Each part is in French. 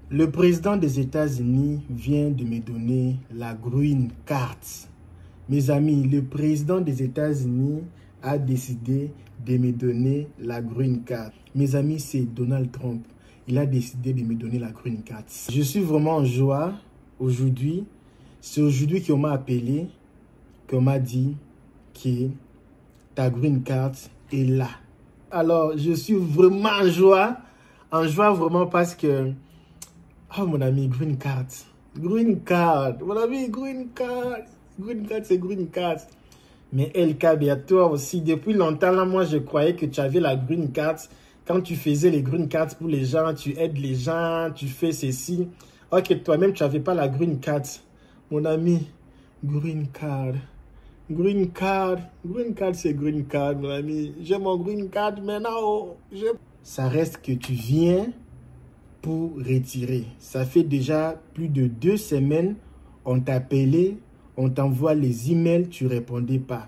Le président des États-Unis vient de me donner la green card. Mes amis, le président des États-Unis a décidé de me donner la green card. Mes amis, c'est Donald Trump. Il a décidé de me donner la green card. Je suis vraiment en joie aujourd'hui. C'est aujourd'hui qu'on m'a appelé, qu'on m'a dit que ta green card est là. Alors, je suis vraiment en joie vraiment parce que, oh mon ami, green card, mon ami, green card, c'est green card. Mais LK, à toi aussi, depuis longtemps, là, moi, je croyais que tu avais la green card. Quand tu faisais les green cards pour les gens, tu aides les gens, tu fais ceci. Ok, toi-même, tu n'avais pas la green card. Mon ami, green card, c'est green card, mon ami. J'ai mon green card maintenant. Ça reste que tu viens pour retirer. Ça fait déjà plus de 2 semaines, on t'a appelé, on t'envoie les emails, tu ne répondais pas.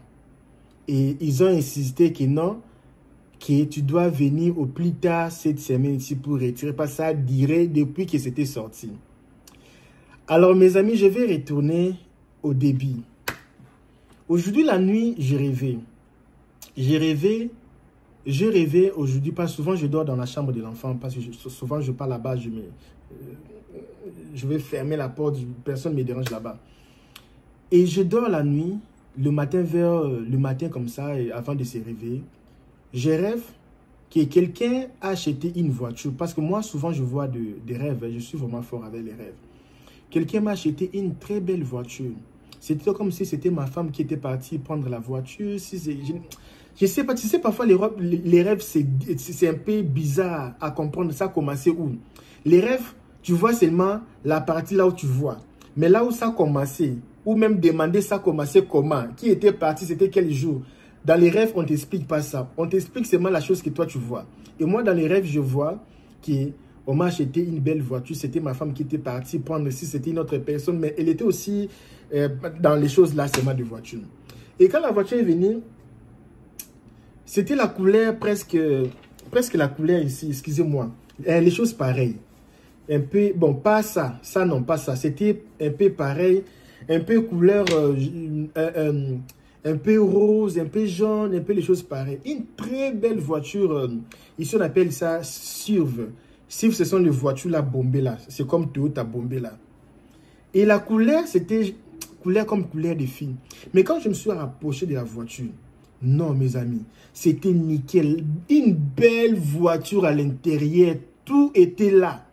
Et ils ont insisté que non, que tu dois venir au plus tard cette semaine ici pour retirer, parce que ça dirait depuis que c'était sorti. Alors mes amis, je vais retourner au début. Aujourd'hui la nuit, je rêvais aujourd'hui, parce que souvent je dors dans la chambre de l'enfant, parce que souvent je pars là-bas, je vais fermer la porte, personne ne me dérange là-bas. Et je dors la nuit, le matin comme ça, et avant de se réveiller, je rêve que quelqu'un a acheté une voiture, parce que moi souvent je vois des rêves, je suis vraiment fort avec les rêves. Quelqu'un m'a acheté une très belle voiture. C'était comme si c'était ma femme qui était partie prendre la voiture. Je sais pas, tu sais, parfois les rêves, c'est un peu bizarre à comprendre. Ça a commencé où? Les rêves, tu vois seulement la partie là où tu vois. Mais là où ça a commencé, ou même demander ça a commencé comment, qui était parti, c'était quel jour. Dans les rêves, on ne t'explique pas ça. On t'explique seulement la chose que toi tu vois. Et moi, dans les rêves, je vois qu'on m'a acheté une belle voiture. C'était ma femme qui était partie prendre, si c'était une autre personne, mais elle était aussi dans les choses là, seulement de voiture. Et quand la voiture est venue, c'était la couleur presque la couleur ici, excusez-moi. Les choses pareilles. Un peu, bon, pas ça. Ça, non, pas ça. C'était un peu pareil. Un peu couleur, un peu rose, un peu jaune, un peu les choses pareilles. Une très belle voiture. Ici, on appelle ça SUV. SUV, ce sont les voitures là, bombées là. C'est comme Toyota bombé là. Et la couleur, c'était couleur comme couleur de filles. Mais quand je me suis rapproché de la voiture, non, mes amis, c'était nickel. Une belle voiture à l'intérieur. Tout était là.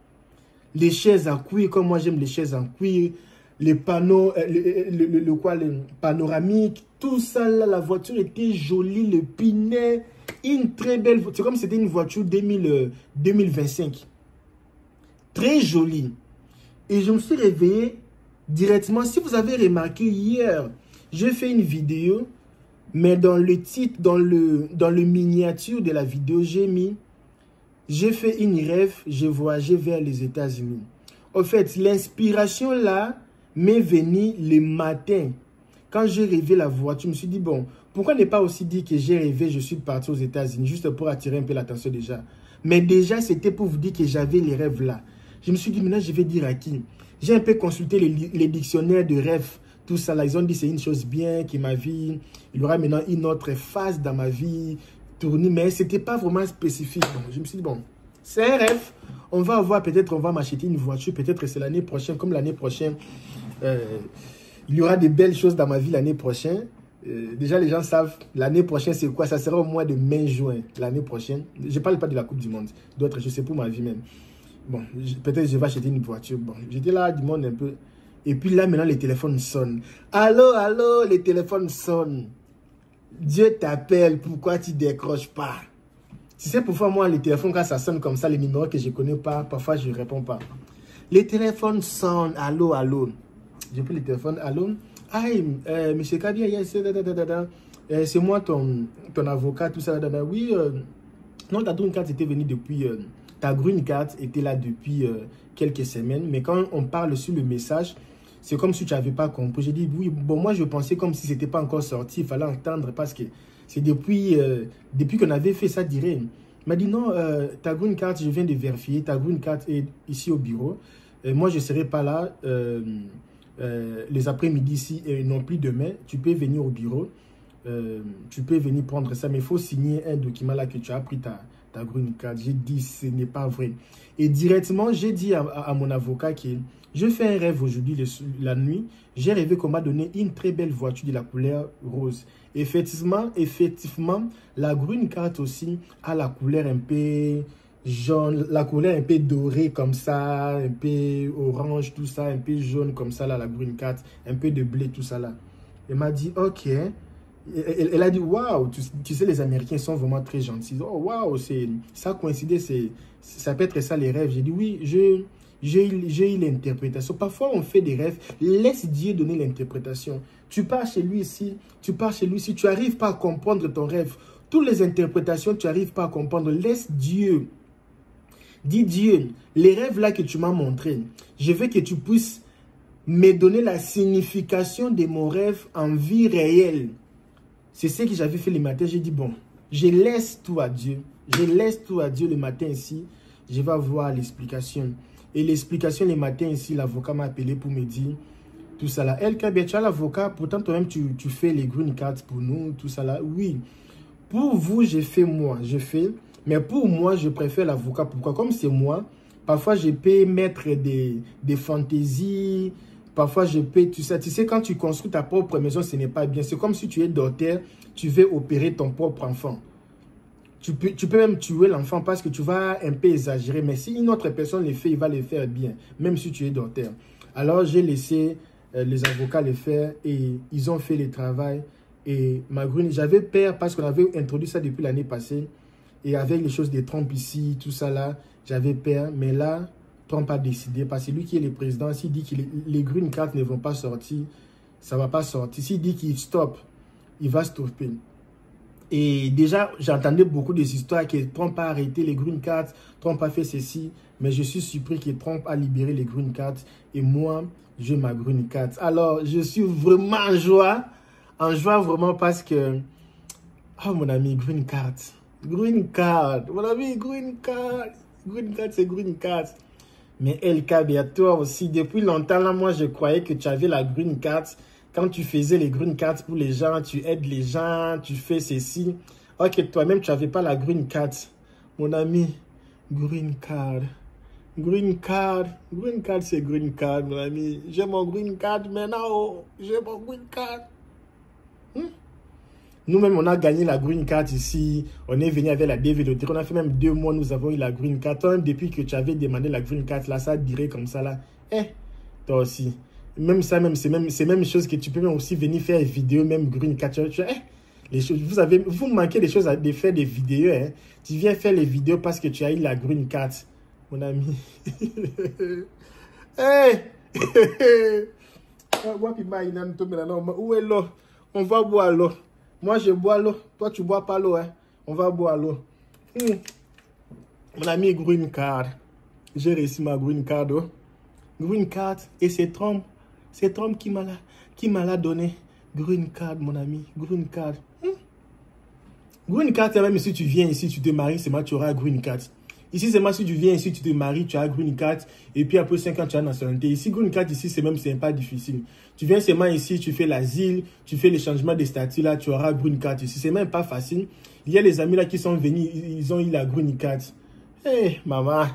Les chaises en cuir, comme moi j'aime les chaises en cuir. Les panneaux, le panoramique, tout ça là, la voiture était jolie, le pinet. Une très belle voiture. C'est comme si c'était une voiture 2025. Très jolie. Et je me suis réveillé directement. Si vous avez remarqué hier, j'ai fait une vidéo. Mais dans le titre, dans le miniature de la vidéo, j'ai fait une rêve, j'ai voyagé vers les États-Unis. En fait, l'inspiration là m'est venue le matin. Quand j'ai rêvé la voiture, je me suis dit, bon, pourquoi ne pas aussi dire que j'ai rêvé, je suis parti aux États-Unis, juste pour attirer un peu l'attention déjà. Mais déjà, c'était pour vous dire que j'avais les rêves là. Je me suis dit, maintenant, je vais dire à qui? J'ai un peu consulté les dictionnaires de rêves. Tout ça là, ils ont dit c'est une chose bien, que ma vie, il y aura maintenant une autre phase dans ma vie, tournée, mais ce n'était pas vraiment spécifique. Bon, je me suis dit, bon, c'est un rêve, on va avoir, peut-être on va m'acheter une voiture, peut-être c'est l'année prochaine, comme l'année prochaine, il y aura des belles choses dans ma vie l'année prochaine. Déjà, les gens savent, l'année prochaine, c'est quoi? Ça sera au mois de mai-juin, l'année prochaine. Je ne parle pas de la Coupe du Monde, d'autres, je sais pour ma vie même. Bon, peut-être je vais acheter une voiture. Bon, j'étais là du monde un peu. Et puis là, maintenant, les téléphones sonnent. Allô, allô, les téléphones sonnent. Dieu t'appelle, pourquoi tu ne décroches pas? Tu sais pourquoi moi, les téléphones, quand ça sonne comme ça, les numéros que je ne connais pas, parfois je ne réponds pas. Les téléphones sonnent, allô, allô. J'ai pris le téléphone, allô. Aïe, monsieur Kabia, c'est moi ton avocat, tout ça. Oui, non, ta green card était venue depuis... ta green card était là depuis quelques semaines. Mais quand on parle sur le message... C'est comme si tu n'avais pas compris. J'ai dit, oui, bon, moi, je pensais comme si ce n'était pas encore sorti. Il fallait entendre parce que c'est depuis qu'on avait fait ça, dirait. Il m'a dit, non, ta green card, je viens de vérifier, ta green card est ici au bureau. Moi, je ne serai pas là les après-midi ici et non plus demain. Tu peux venir au bureau. Tu peux venir prendre ça, mais il faut signer un document là que tu as pris ta green card. J'ai dit, ce n'est pas vrai. Et directement, j'ai dit à mon avocat que je fais un rêve aujourd'hui, la nuit. J'ai rêvé qu'on m'a donné une très belle voiture de la couleur rose. Effectivement, la green card aussi a la couleur un peu jaune, la couleur un peu dorée comme ça, un peu orange, tout ça, un peu jaune comme ça, là, la green card, un peu de blé, tout ça là. Elle m'a dit, ok. Elle a dit, waouh, tu sais, les Américains sont vraiment très gentils. Oh, waouh, ça coïncidait, ça peut être ça les rêves. J'ai dit, oui, j'ai eu l'interprétation. Parfois, on fait des rêves. Laisse Dieu donner l'interprétation. Tu pars chez lui ici, tu n'arrives pas à comprendre ton rêve. Toutes les interprétations, tu n'arrives pas à comprendre. Laisse Dieu. Dis Dieu, les rêves là que tu m'as montrés, je veux que tu puisses me donner la signification de mon rêve en vie réelle. C'est ce que j'avais fait le matin. J'ai dit, bon, je laisse tout à Dieu. Je laisse tout à Dieu le matin ici. Je vais avoir l'explication. Et l'explication le matin ici, l'avocat m'a appelé pour me dire tout ça là. Elle, tu as l'avocat, pourtant toi-même tu fais les green cards pour nous, tout ça là. Oui, pour vous, je fais. Mais pour moi, je préfère l'avocat. Pourquoi? Comme c'est moi, parfois je peux mettre des fantaisies. Parfois, je peux, tu sais, quand tu construis ta propre maison, ce n'est pas bien. C'est comme si tu es docteur, tu veux opérer ton propre enfant. Tu peux même tuer l'enfant parce que tu vas un peu exagérer. Mais si une autre personne le fait, il va le faire bien, même si tu es docteur. Alors, j'ai laissé les avocats le faire et ils ont fait le travail. Et ma green, j'avais peur parce qu'on avait introduit ça depuis l'année passée. Et avec les choses de Trump ici, tout ça là, j'avais peur. Mais là, Trump a décidé, parce que lui qui est le président, s'il dit que les green cards ne vont pas sortir, ça ne va pas sortir. S'il dit qu'il stoppe, il va stopper. Et déjà, j'entendais beaucoup des histoires que Trump a arrêté les green cards, Trump a fait ceci, mais je suis surpris que Trump a libéré les green cards et moi, j'ai ma green card. Alors, je suis vraiment en joie vraiment parce que, oh mon ami, green card, mon ami, green card c'est green card. Mais LK, à toi aussi, depuis longtemps, là, moi, je croyais que tu avais la green card. Quand tu faisais les green cards pour les gens, tu aides les gens, tu fais ceci. Ok, toi-même, tu n'avais pas la green card. Mon ami, green card. Green card, c'est green card, mon ami. J'ai mon green card maintenant. Oh, j'ai mon green card. Nous-mêmes, on a gagné la green card ici. On est venu avec la DVD. On a fait même 2 mois, nous avons eu la green card. Toi, depuis que tu avais demandé la green card, là, ça dirait comme ça, là. Toi aussi. Même ça, c'est même chose que tu peux même aussi venir faire des vidéos, même green card. Les choses, vous manquez des choses de faire des vidéos, hein. Tu viens faire les vidéos parce que tu as eu la green card, mon ami. Où est l'eau? On va boire l'eau. Moi, je bois l'eau. Toi, tu bois pas l'eau, hein. On va boire l'eau. Mon ami, green card. J'ai réussi ma green card, oh. Green card. Et c'est Trump. C'est Trump qui m'a la donné. Green card, mon ami. Green card. Green card, même si tu viens ici, tu te maries, c'est moi, tu auras green card. Ici, c'est moi, si tu viens ici, tu te maries, tu as green card. Et puis après 5 ans, tu as nationalité. Ici, green card, ici, c'est même, c'est pas difficile. Tu viens seulement ici, tu fais l'asile, tu fais les changements de statut, là, tu auras green card ici. C'est même pas facile. Il y a les amis là qui sont venus, ils ont eu la green card. Hey, maman.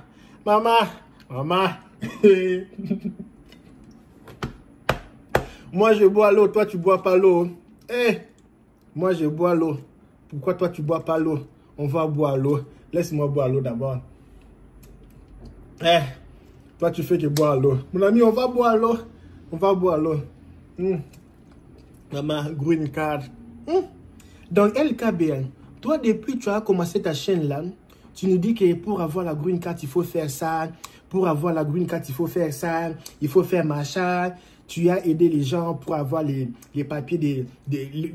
Moi, je bois l'eau, toi, tu bois pas l'eau. Moi, je bois l'eau. Pourquoi toi, tu bois pas l'eau? On va boire l'eau. Laisse-moi boire l'eau d'abord. Toi, tu fais que boire l'eau. Mon ami, on va boire l'eau. On va boire l'eau. Maman, green card. Donc, LKBN, toi, depuis que tu as commencé ta chaîne là, tu nous dis que pour avoir la green card, il faut faire ça. Pour avoir la green card, il faut faire ça. Il faut faire machin. Tu as aidé les gens pour avoir les papiers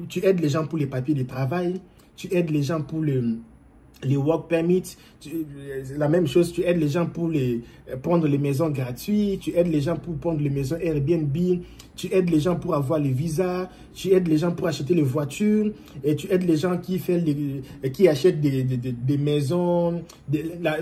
tu aides les gens pour les papiers de travail. Tu aides les gens pour les work permits, la même chose, tu aides les gens pour prendre les maisons gratuites, tu aides les gens pour prendre les maisons Airbnb, tu aides les gens pour avoir les visas, tu aides les gens pour acheter les voitures, et tu aides les gens qui achètent des maisons,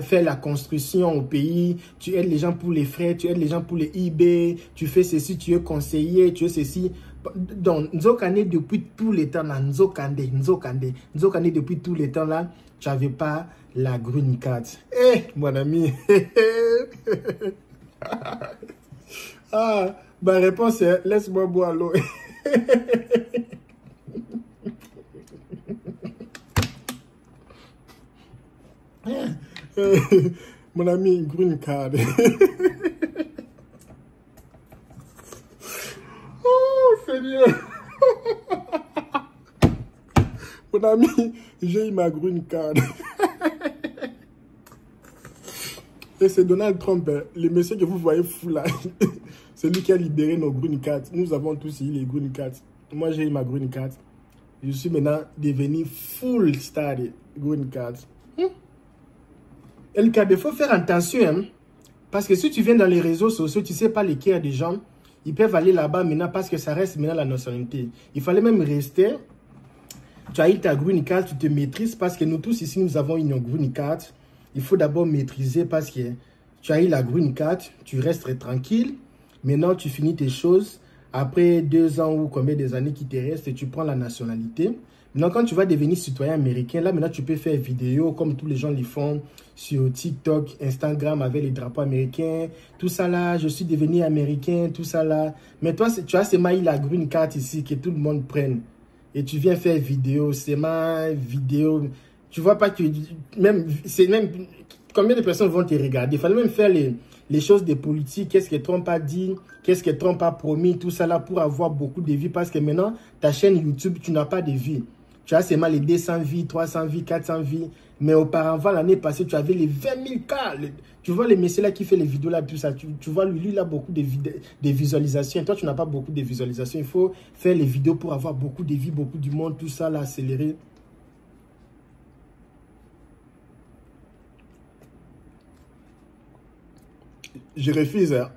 faire la construction au pays, tu aides les gens pour les frais, tu aides les gens pour les eBay, tu fais ceci, tu es conseiller, tu es ceci. Donc, Nzokande depuis tout le temps là, Nzokande depuis tout le temps là, tu n'avais pas la green card. Eh, mon ami. Ah, ma réponse est, laisse-moi boire l'eau. Mon ami, green card. Oh, Seigneur. Mon ami, j'ai eu ma green card. Et c'est Donald Trump, hein, le monsieur que vous voyez fou là. C'est lui qui a libéré nos green cards. Nous avons tous eu les green cards. Moi, j'ai eu ma green card. Je suis maintenant devenu full star green card. Et le cas, il faut faire attention. Hein, parce que si tu viens dans les réseaux sociaux, tu ne sais pas lesquels des gens, ils peuvent aller là-bas maintenant parce que ça reste maintenant la nationalité. Il fallait même rester. Tu as eu ta green card, tu te maîtrises parce que nous tous ici, nous avons une green card. Il faut d'abord maîtriser parce que tu as eu la green card, tu restes tranquille. Maintenant, tu finis tes choses. Après 2 ans ou combien des années qui te restent, tu prends la nationalité. Maintenant, quand tu vas devenir citoyen américain, là, maintenant, tu peux faire vidéo comme tous les gens le font sur TikTok, Instagram avec les drapeaux américains. Tout ça là, je suis devenu américain, tout ça là. Mais toi, tu as seulement eu la green card ici que tout le monde prenne. Et tu viens faire vidéo, c'est ma vidéo. Tu vois pas que c'est même combien de personnes vont te regarder. Il fallait même faire les choses des politiques. Qu'est-ce que Trump a dit, qu'est-ce que Trump a promis, tout ça là pour avoir beaucoup de vues. Parce que maintenant, ta chaîne YouTube, tu n'as pas de vues. Tu as seulement les 200 vues, 300 vues, 400 vues. Mais auparavant, l'année passée, tu avais les 20 000 cas. Tu vois les messieurs là qui fait les vidéos là, tout ça. Tu vois, lui, il a beaucoup de visualisations. Et toi, tu n'as pas beaucoup de visualisations. Il faut faire les vidéos pour avoir beaucoup de vues, beaucoup du monde, tout ça là, accéléré. Je refuse. Hein.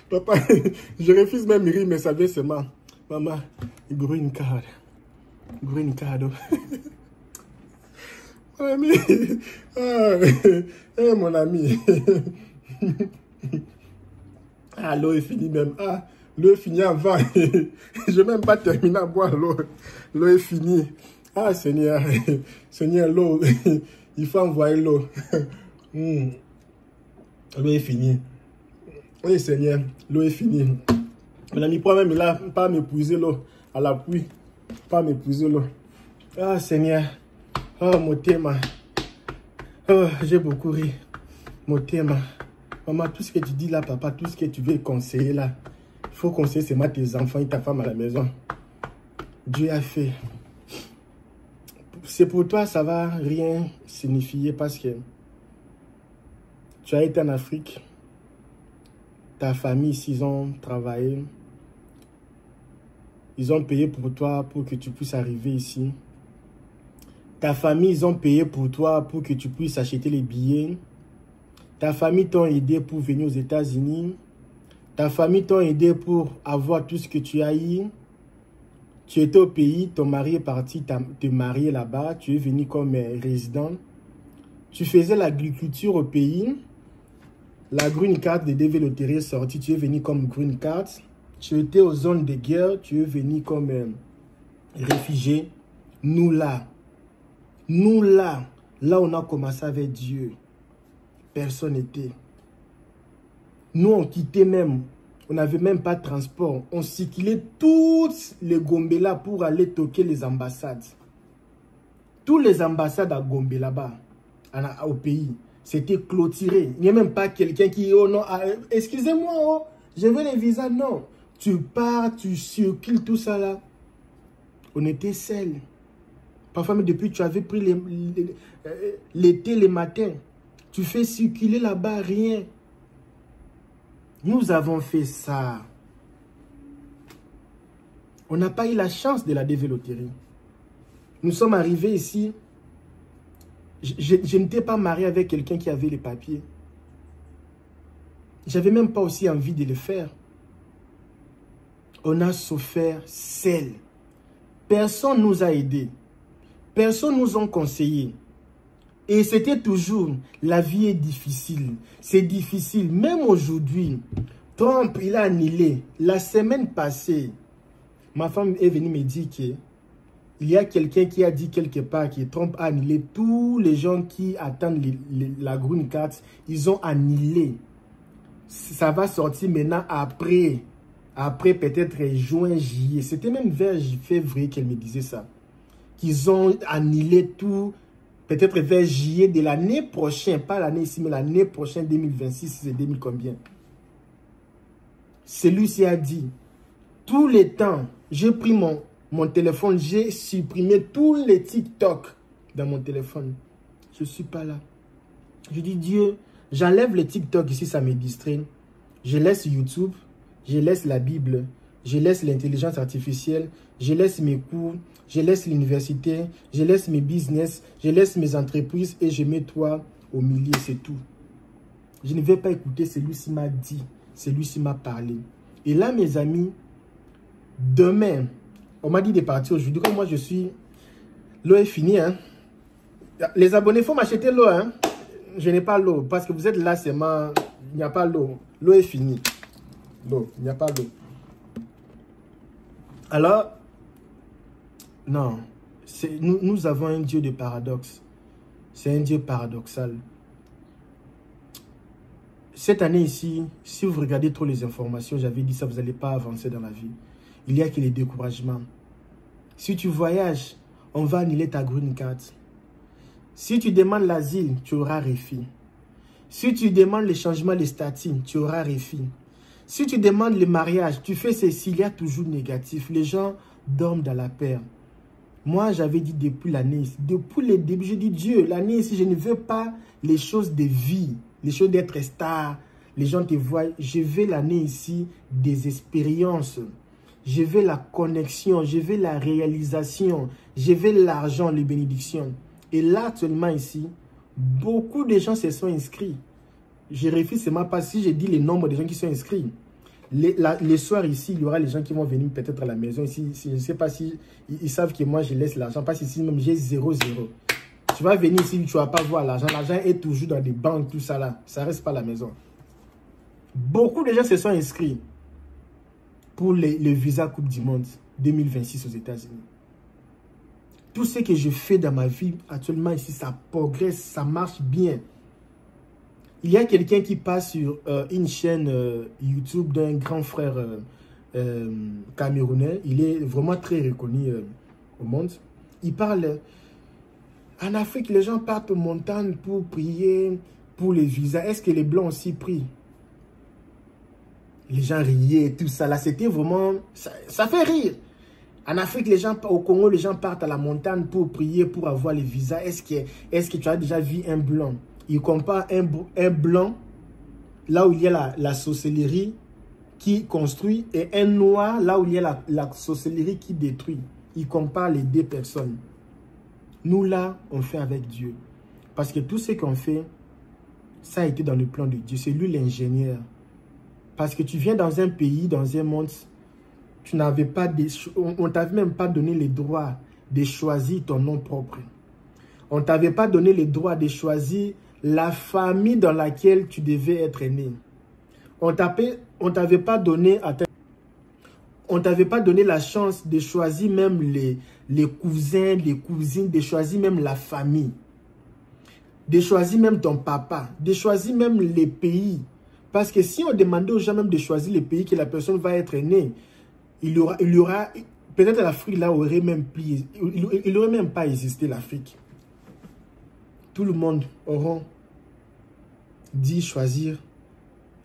Papa, je refuse même rire, mais ça vient seulement. Maman, green card. Green card. Mon ami. Ah, hey, mon ami. Ah, l'eau est finie même. Ah, l'eau est finie avant. Je n'ai même pas terminé à boire l'eau. L'eau est finie. Ah, Seigneur. Seigneur, l'eau. Il faut envoyer l'eau. L'eau est finie. Oui, Seigneur, l'eau est finie. Mon ami, moi-même, il n'a pas m'épuiser l'eau à la pluie. Pas m'épuiser l'eau. Ah, Seigneur. Oh, mon thème. Oh, j'ai beaucoup ri. Mon thème. Maman, tout ce que tu dis là, papa, tout ce que tu veux conseiller là, il faut conseiller seulement tes enfants et ta femme à la maison. Dieu a fait. C'est pour toi, ça va rien signifier parce que tu as été en Afrique. Ta famille, s'ils ont travaillé, ils ont payé pour toi pour que tu puisses arriver ici. Ta famille, ils ont payé pour toi pour que tu puisses acheter les billets. Ta famille t'a aidé pour venir aux États-Unis. Ta famille t'a aidé pour avoir tout ce que tu as eu. Tu étais au pays, ton mari est parti te marier là-bas. Tu es venu comme résident. Tu faisais l'agriculture au pays. La green card de DV Loterie est sortie, tu es venu comme green card. Tu étais aux zones de guerre, tu es venu comme réfugié. Nous là, là on a commencé avec Dieu. Personne n'était. Nous on quittait même, on n'avait même pas de transport. On circulait toutes les Gombe là pour aller toquer les ambassades. Tous les ambassades à Gombe là-bas, au pays. C'était clôturé. Il n'y a même pas quelqu'un qui... Oh non, excusez-moi, oh, je veux les visas. Non. Tu pars, tu circules, tout ça là. On était seuls. Parfois, mais depuis que tu avais pris l'été, les matins, tu fais circuler là-bas, rien. Nous avons fait ça. On n'a pas eu la chance de la dévéloterie. Nous sommes arrivés ici. Je n'étais pas marié avec quelqu'un qui avait les papiers. J'avais même pas aussi envie de le faire. On a souffert seul. Personne nous a aidés. Personne nous a conseillés. Et c'était toujours, la vie est difficile. C'est difficile. Même aujourd'hui, Trump, il a annulé. La semaine passée, ma femme est venue me dire qu'il y a quelqu'un qui a dit quelque part que Trump a annulé tous les gens qui attendent la green card. Ils ont annulé. Ça va sortir maintenant après peut-être juin, juillet. C'était même vers février qu'elle me disait ça. Qu'ils ont annulé tout, peut-être vers juillet de l'année prochaine. Pas l'année ici, mais l'année prochaine, 2026, c'est 2000 combien. Celui-ci a dit, tous les temps, j'ai pris mon téléphone, j'ai supprimé tous les TikTok dans mon téléphone. Je ne suis pas là. Je dis, Dieu, j'enlève les TikTok ici, ça me distrait. Je laisse YouTube, je laisse la Bible, je laisse l'intelligence artificielle, je laisse mes cours, je laisse l'université, je laisse mes business, je laisse mes entreprises et je mets toi au milieu, c'est tout. Je ne vais pas écouter celui-ci m'a dit, celui-ci m'a parlé. Et là, mes amis, demain, on m'a dit de partir aujourd'hui. Comme moi, je suis... L'eau est finie. Hein? Les abonnés, il faut m'acheter l'eau. Hein? Je n'ai pas l'eau. Parce que vous êtes là, c'est ma... Il n'y a pas l'eau. L'eau est finie. L'eau, il n'y a pas d'eau. Alors, non. Nous avons un Dieu de paradoxe. C'est un Dieu paradoxal. Cette année ici, si vous regardez trop les informations, j'avais dit ça, vous n'allez pas avancer dans la vie. Il n'y a que les découragements. Si tu voyages, on va annuler ta green card. Si tu demandes l'asile, tu auras refus. Si tu demandes le changement de statut, tu auras refus. Si tu demandes le mariage, tu fais ceci, il y a toujours négatif. Les gens dorment dans la peur. Moi, j'avais dit depuis l'année, depuis le début, je dis Dieu, l'année ici, je ne veux pas les choses de vie, les choses d'être star. Les gens te voient, je veux l'année ici des expériences. Je veux la connexion, je veux la réalisation, je veux l'argent, les bénédictions. Et là, actuellement ici, beaucoup de gens se sont inscrits. Je refuse seulement pas si je dis le nombre de gens qui sont inscrits. Les soirs ici, il y aura les gens qui vont venir peut-être à la maison. Ici, je ne sais pas si ils savent que moi, je laisse l'argent. Parce qu'ici, même j'ai 0,0. Tu vas venir ici, tu ne vas pas voir l'argent. L'argent est toujours dans des banques, tout ça là. Ça ne reste pas à la maison. Beaucoup de gens se sont inscrits pour le visa Coupe du Monde 2026 aux États-Unis. Tout ce que je fais dans ma vie actuellement ici, ça progresse, ça marche bien. Il y a quelqu'un qui passe sur une chaîne YouTube d'un grand frère camerounais. Il est vraiment très reconnu au monde. Il parle, en Afrique, les gens partent aux montagnes pour prier pour les visas. Est-ce que les Blancs aussi prient? Les gens riaient, tout ça. Là, c'était vraiment... Ça fait rire. En Afrique, au Congo, les gens partent à la montagne pour prier, pour avoir les visas. Est-ce que tu as déjà vu un Blanc? Il compare un Blanc, là où il y a la sorcellerie qui construit, et un Noir, là où il y a la sorcellerie qui détruit. Il compare les deux personnes. Nous, là, on fait avec Dieu. Parce que tout ce qu'on fait, ça a été dans le plan de Dieu. C'est lui l'ingénieur. Parce que tu viens dans un pays, dans un monde, tu n'avais pas on ne t'avait même pas donné le droit de choisir ton nom propre. On ne t'avait pas donné le droit de choisir la famille dans laquelle tu devais être né. On t'avait pas donné la chance de choisir même les cousins, les cousines, de choisir même la famille. De choisir même ton papa, de choisir même les pays. Parce que si on demandait aux gens même de choisir les pays que la personne va être née, il y aura peut-être l'Afrique là aurait même plus, il n'aurait même pas existé l'Afrique. Tout le monde aura dit choisir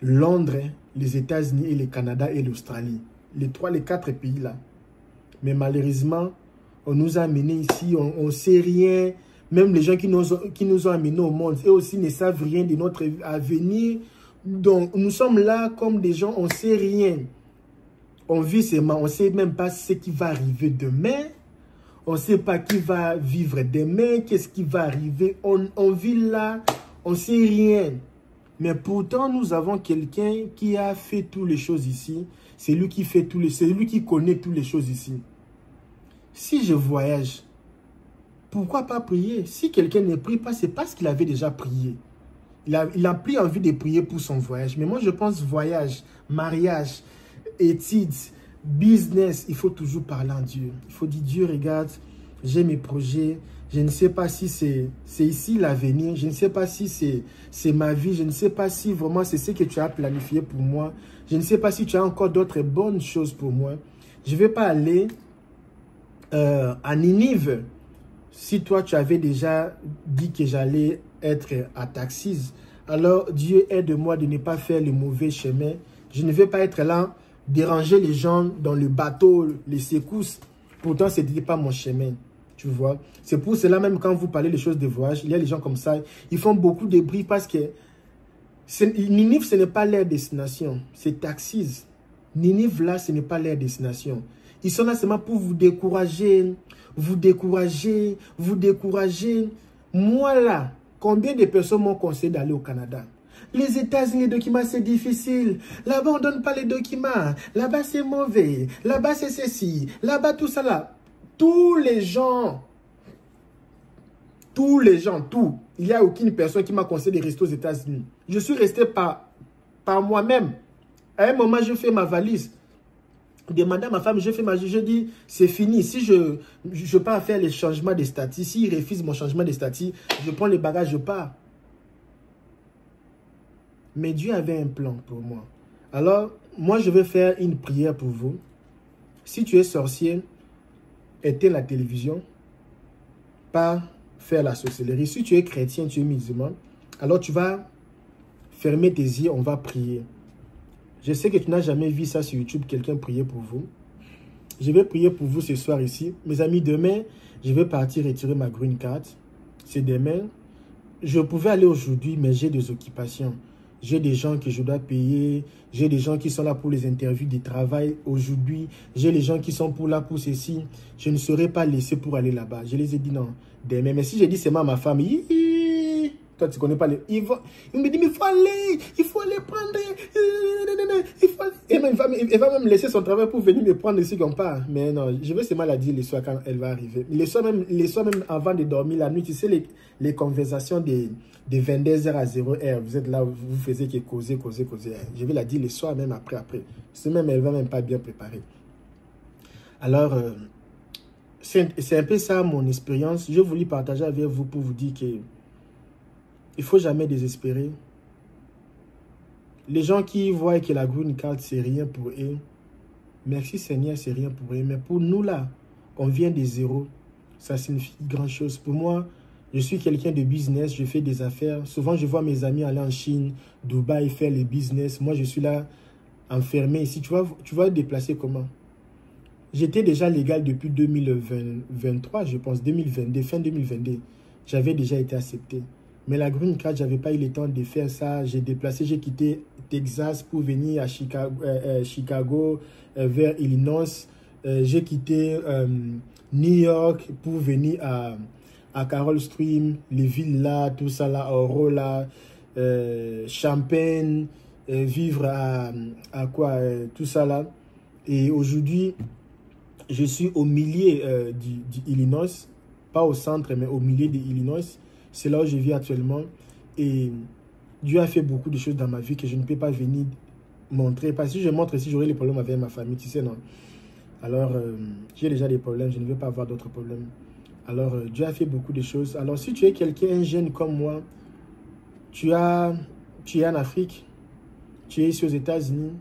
Londres, les États-Unis et le Canada et l'Australie. Les 4 pays là. Mais malheureusement, On nous a amenés ici, on ne sait rien. Même les gens qui nous ont amenés au monde, eux aussi ne savent rien de notre avenir. Donc, nous sommes là comme des gens, on ne sait rien. On vit seulement, on ne sait même pas ce qui va arriver demain. On ne sait pas qui va vivre demain, qu'est-ce qui va arriver. On vit là, on ne sait rien. Mais pourtant, nous avons quelqu'un qui a fait toutes les choses ici. C'est lui qui fait c'est lui qui connaît toutes les choses ici. Si je voyage, pourquoi pas prier? Si quelqu'un ne prie pas, c'est parce qu'il avait déjà prié. Il a pris envie de prier pour son voyage. Mais moi, je pense voyage, mariage, études, business, il faut toujours parler en Dieu. Il faut dire, Dieu, regarde, j'ai mes projets. Je ne sais pas si c'est ici l'avenir. Je ne sais pas si c'est ma vie. Je ne sais pas si vraiment c'est ce que tu as planifié pour moi. Je ne sais pas si tu as encore d'autres bonnes choses pour moi. Je ne vais pas aller à Ninive. Si toi, tu avais déjà dit que j'allais être à Taxis, alors Dieu aide-moi de ne pas faire le mauvais chemin. Je ne vais pas être là, déranger les gens dans le bateau, les secousses. Pourtant, ce n'était pas mon chemin. Tu vois, c'est pour cela même quand vous parlez des choses de voyage, il y a des gens comme ça, ils font beaucoup de bruit parce que Ninive, ce n'est pas leur destination, c'est Taxis. Ninive, là, ce n'est pas leur destination. Ils sont là seulement pour vous décourager, vous décourager, vous décourager. Moi, là, combien de personnes m'ont conseillé d'aller au Canada? Les États-Unis, les documents, c'est difficile. Là-bas, on ne donne pas les documents. Là-bas, c'est mauvais. Là-bas, c'est ceci. Là-bas, tout ça, là. Tous les gens, tout. Il n'y a aucune personne qui m'a conseillé de rester aux États-Unis. Je suis resté par moi-même. À un moment, je fais ma valise. Demandez à ma femme, je dis, c'est fini. Si je pars faire les changements de statut, s'il refuse mon changement de statut, je prends les bagages, je pars. Mais Dieu avait un plan pour moi. Alors, moi, je vais faire une prière pour vous. Si tu es sorcier, éteins la télévision, pas faire la sorcellerie. Si tu es chrétien, tu es musulman, alors tu vas fermer tes yeux, on va prier. Je sais que tu n'as jamais vu ça sur YouTube, quelqu'un prier pour vous. Je vais prier pour vous ce soir ici. Mes amis, demain, je vais partir retirer ma green card. C'est demain. Je pouvais aller aujourd'hui, mais j'ai des occupations. J'ai des gens que je dois payer. J'ai des gens qui sont là pour les interviews de travail aujourd'hui. J'ai les gens qui sont là pour ceci. Je ne serai pas laissé pour aller là-bas. Je les ai dit non. Demain. Mais si j'ai dit seulement à ma femme, toi tu ne connais pas les... Il me dit, mais il faut aller prendre... Elle va même laisser son travail pour venir me prendre ici comme part. Mais non, je vais seulement la dire le soir quand elle va arriver. Le soir même avant de dormir, la nuit, tu sais, les conversations de 22h à 0h, vous êtes là, vous faisiez que causer. Je vais la dire le soir même après. C'est même, elle va même pas bien préparer. Alors, c'est un peu ça mon expérience. Je voulais partager avec vous pour vous dire que il ne faut jamais désespérer. Les gens qui voient que la green card, c'est rien pour eux. Merci Seigneur, c'est rien pour eux. Mais pour nous là, on vient de zéro. Ça signifie grand chose. Pour moi, je suis quelqu'un de business, je fais des affaires. Souvent, je vois mes amis aller en Chine, Dubaï, faire les business. Moi, je suis là, enfermé ici. Tu vas te déplacer comment? J'étais déjà légal depuis 2023, je pense, 2022, fin 2022. J'avais déjà été accepté. Mais la green card, je n'avais pas eu le temps de faire ça. J'ai déplacé, j'ai quitté Texas pour venir à Chicago vers Illinois. J'ai quitté New York pour venir à Carol Stream, les villes là, tout ça là, Aurora, Champaign, vivre à quoi, tout ça là. Et aujourd'hui, je suis au milieu d'Illinois, pas au centre, mais au milieu d'Illinois. C'est là où je vis actuellement. Et Dieu a fait beaucoup de choses dans ma vie que je ne peux pas venir montrer. Parce que si je montre ici, j'aurai des problèmes avec ma famille, tu sais, non? Alors, j'ai déjà des problèmes, je ne veux pas avoir d'autres problèmes. Alors, Dieu a fait beaucoup de choses. Alors, si tu es quelqu'un, un jeune comme moi, tu es en Afrique, tu es ici aux États-Unis,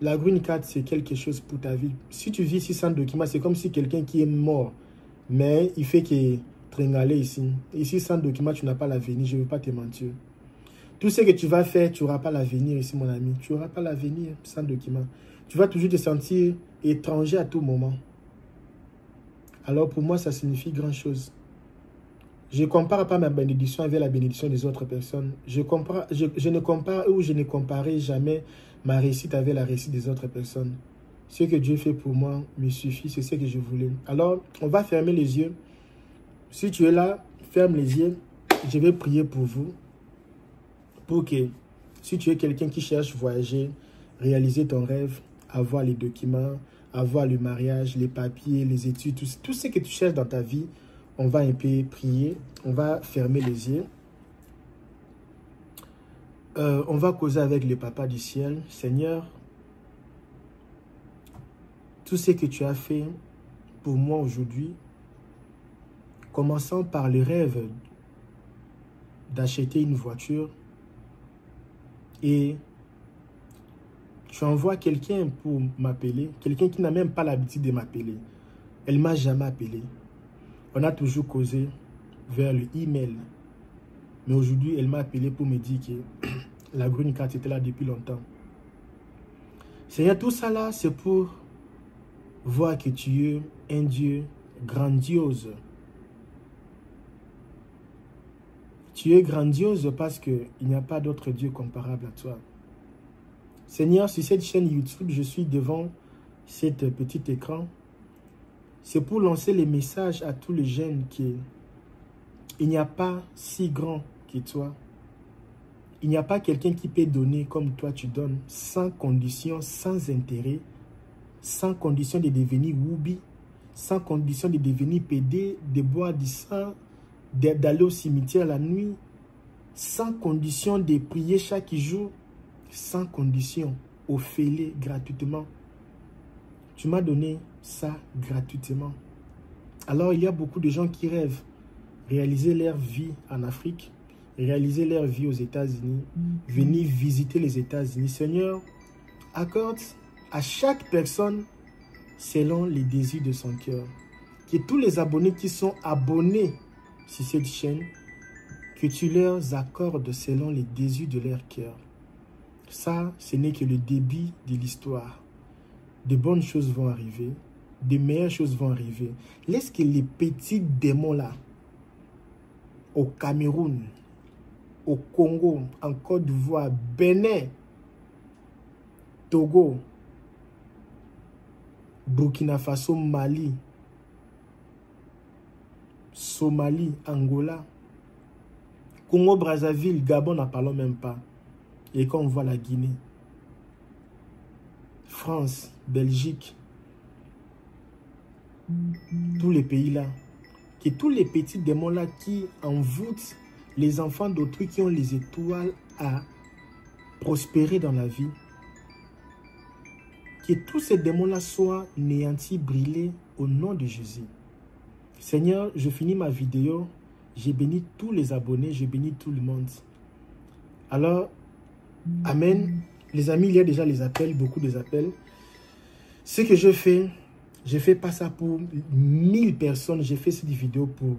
la green card, c'est quelque chose pour ta vie. Si tu vis ici sans document, c'est comme si quelqu'un qui est mort, mais il fait que tringaler ici. Ici, sans document, tu n'as pas l'avenir, je ne veux pas te mentir. Tout ce que tu vas faire, tu n'auras pas l'avenir ici, mon ami. Tu n'auras pas l'avenir sans document. Tu vas toujours te sentir étranger à tout moment. alors pour moi, ça signifie grand chose. Je ne compare pas ma bénédiction avec la bénédiction des autres personnes. Je ne compare ou je ne comparerai jamais ma réussite avec la réussite des autres personnes. Ce que Dieu fait pour moi me suffit, c'est ce que je voulais. Alors, on va fermer les yeux. Si tu es là, ferme les yeux. Je vais prier pour vous. Pour que, si tu es quelqu'un qui cherche à voyager, réaliser ton rêve, avoir les documents, avoir le mariage, les papiers, les études, tout ce que tu cherches dans ta vie, on va un peu prier. On va fermer les yeux. On va causer avec le Papa du ciel. Seigneur, tout ce que tu as fait pour moi aujourd'hui, commençant par le rêve d'acheter une voiture, et tu envoies quelqu'un pour m'appeler, quelqu'un qui n'a même pas l'habitude de m'appeler. Elle ne m'a jamais appelé. On a toujours causé vers le email. Mais aujourd'hui, elle m'a appelé pour me dire que la green card était là depuis longtemps. Seigneur, tout ça là, c'est pour voir que tu es un Dieu grandiose. Tu es grandiose parce qu'il n'y a pas d'autre Dieu comparable à toi. Seigneur, sur cette chaîne YouTube, je suis devant cet petit écran. C'est pour lancer les messages à tous les jeunes qu'il n'y a pas si grand que toi. Il n'y a pas quelqu'un qui peut donner comme toi tu donnes, sans condition, sans intérêt, sans condition de devenir woubi, sans condition de devenir pédé, de boire du sang, d'aller au cimetière la nuit, sans condition de prier chaque jour, sans condition, offert gratuitement. Tu m'as donné ça gratuitement. Alors il y a beaucoup de gens qui rêvent réaliser leur vie en Afrique, réaliser leur vie aux États-Unis, venir visiter les États-Unis. Seigneur, accorde à chaque personne selon les désirs de son cœur. Que tous les abonnés qui sont abonnés sur cette chaîne, que tu leur accordes selon les désirs de leur cœur. Ça, ce n'est que le début de l'histoire. De bonnes choses vont arriver, de meilleures choses vont arriver. Laisse que les petits démons là, au Cameroun, au Congo, en Côte d'Ivoire, Bénin, Togo, Burkina Faso, Mali, Somalie, Angola, Congo, Brazzaville, Gabon, n'en parlons même pas. Et quand on voit la Guinée, France, Belgique, tous les pays là, que tous les petits démons là qui envoûtent les enfants d'autrui qui ont les étoiles à prospérer dans la vie, que tous ces démons là soient néantis, brûlés au nom de Jésus. Seigneur, je finis ma vidéo, j'ai béni tous les abonnés, j'ai béni tout le monde. Alors, amen. Les amis, il y a déjà les appels, beaucoup des appels. Ce que je fais pas ça pour 1000 personnes. J'ai fait cette vidéo pour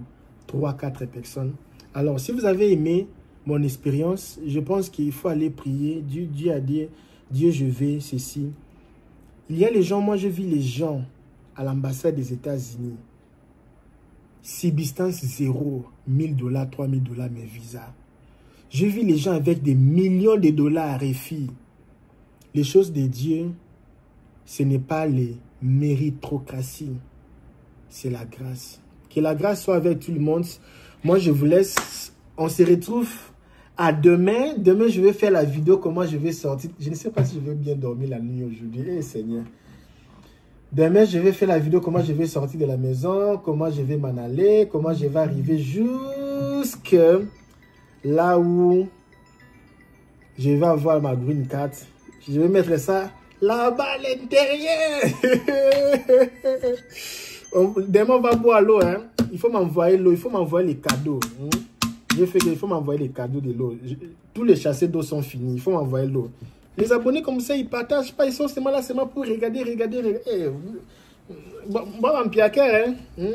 3-4 personnes. Alors, si vous avez aimé mon expérience, je pense qu'il faut aller prier. Dieu a dit, Dieu, je vais, ceci. Il y a les gens, moi je vis les gens à l'ambassade des États-Unis. Subsistance 0, 1000 $, 3000 $, mes visas. Je vis les gens avec des millions de dollars à réfi. Les choses de Dieu, ce n'est pas les méritocraties, c'est la grâce. Que la grâce soit avec tout le monde. Moi, je vous laisse. On se retrouve à demain. Demain, je vais faire la vidéo, comment je vais sortir. Je ne sais pas si je vais bien dormir la nuit aujourd'hui. Eh, Seigneur. Demain, je vais faire la vidéo, comment je vais sortir de la maison, comment je vais m'en aller, comment je vais arriver jusque là où je vais avoir ma green card. Je vais mettre ça là-bas à l'intérieur. Demain, on va boire l'eau. Hein? Il faut m'envoyer l'eau, il faut m'envoyer les cadeaux. J'ai fait qu'il faut m'envoyer les cadeaux de l'eau. Tous les chassés d'eau sont finis, il faut m'envoyer l'eau. Les abonnés comme ça, ils partagent pas, ils sont seulement là seulement pour regarder. Bon, en piaquer, hein?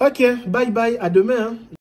Ok, bye bye, à demain. Hein?